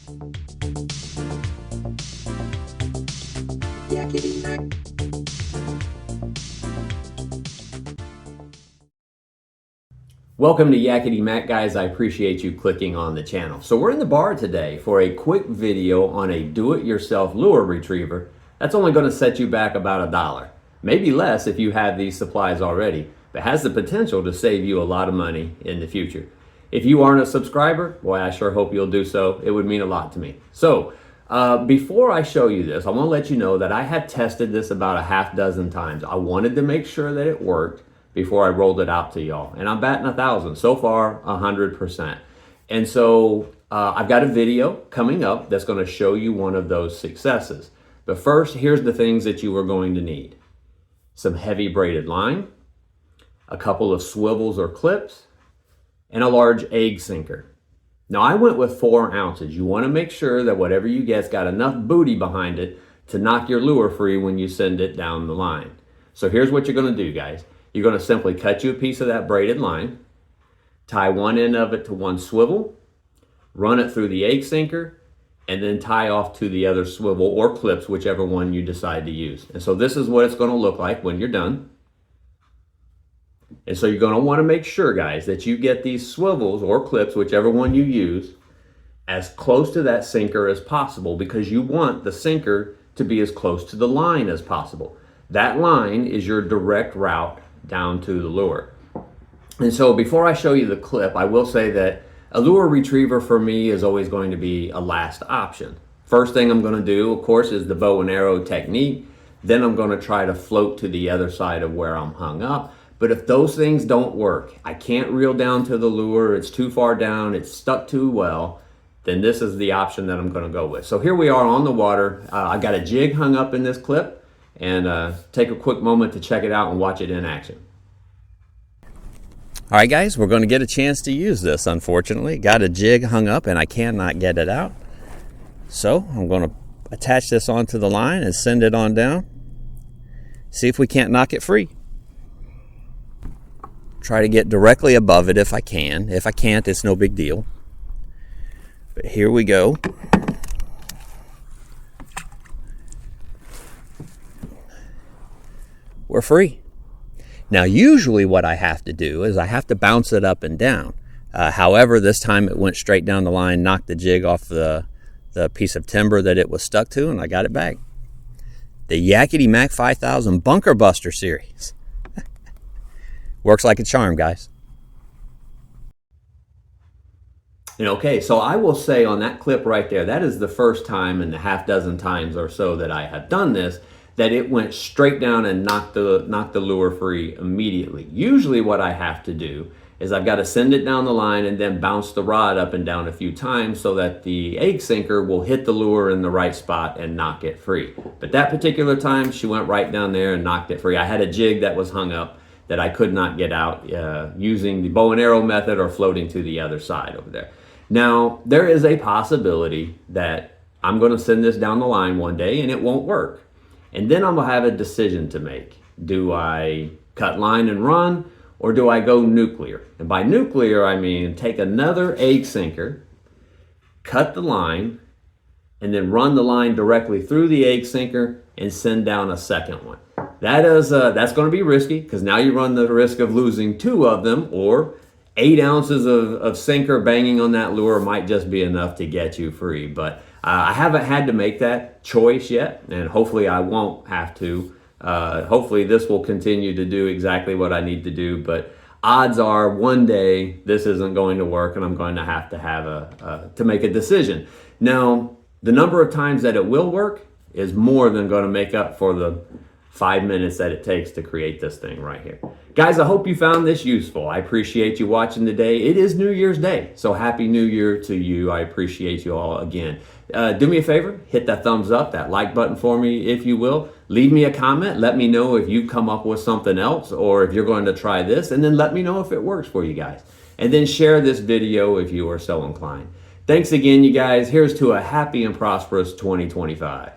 Yakety Mac. Welcome to Yakety Mac, guys. I appreciate you clicking on the channel. So we're in the bar today for a quick video on a do-it-yourself lure retriever that's only going to set you back about $1, maybe less if you have these supplies already, but has the potential to save you a lot of money in the future. If you aren't a subscriber, boy, I sure hope you'll do so. It would mean a lot to me. So before I show you this, I want to let you know that I had tested this about a half dozen times. I wanted to make sure that it worked before I rolled it out to y'all. And I'm batting 1,000. So far, 100%. And so I've got a video coming up that's going to show you one of those successes. But first, here's the things that you are going to need. Some heavy braided line, a couple of swivels or clips, and a large egg sinker. Now I went with 4 ounces. You want to make sure that whatever you get's got enough booty behind it to knock your lure free when you send it down the line. So here's what you're going to do, guys. You're going to simply cut you a piece of that braided line, tie one end of it to one swivel, run it through the egg sinker, and then tie off to the other swivel or clips, whichever one you decide to use. And so this is what it's going to look like when you're done. And so you're going to want to make sure, guys, that you get these swivels or clips, whichever one you use, as close to that sinker as possible, because you want the sinker to be as close to the line as possible. That line is your direct route down to the lure. And so before I show you the clip, I will say that a lure retriever for me is always going to be a last option. First thing I'm going to do, of course, is the bow and arrow technique. Then I'm going to try to float to the other side of where I'm hung up. But if those things don't work, I can't reel down to the lure, it's too far down, it's stuck too well, then this is the option that I'm going to go with. So here we are on the water. I got a jig hung up in this clip, and take a quick moment to check it out and watch it in action. All right, guys, we're going to get a chance to use this, unfortunately. Got a jig hung up and I cannot get it out. So I'm going to attach this onto the line and send it on down. See if we can't knock it free. Try to get directly above it if I can. If I can't, it's no big deal. But here we go. We're free. Now, usually what I have to do is I have to bounce it up and down. However, this time it went straight down the line, knocked the jig off the piece of timber that it was stuck to, and I got it back. The Yakety Mac 5000 Bunker Buster series. Works like a charm, guys. And okay, so I will say on that clip right there, that is the first time in the half dozen times or so that I have done this, that it went straight down and knocked the lure free immediately. Usually what I have to do is I've got to send it down the line and then bounce the rod up and down a few times so that the egg sinker will hit the lure in the right spot and knock it free. But that particular time, she went right down there and knocked it free. I had a jig that was hung up that I could not get out using the bow and arrow method or floating to the other side over there. Now, there is a possibility that I'm going to send this down the line one day and it won't work. And then I'm going to have a decision to make. Do I cut line and run, or do I go nuclear? And by nuclear, I mean take another egg sinker, cut the line, and then run the line directly through the egg sinker and send down a second one. That's going to be risky, because now you run the risk of losing 2 of them, or 8 ounces of sinker banging on that lure might just be enough to get you free. But I haven't had to make that choice yet, and hopefully I won't have to. Hopefully this will continue to do exactly what I need to do, but odds are one day this isn't going to work and I'm going to have to make a decision. Now, the number of times that it will work is more than going to make up for the 5 minutes that it takes to create this thing right here. Guys, I hope you found this useful. I appreciate you watching today. It is New Year's Day, so Happy New Year to you. I appreciate you all again. Do me a favor, hit that thumbs up, that like button for me if you will. Leave me a comment. Let me know if you've come up with something else or if you're going to try this, and then let me know if it works for you guys. And then share this video if you are so inclined. Thanks again, you guys. Here's to a happy and prosperous 2025.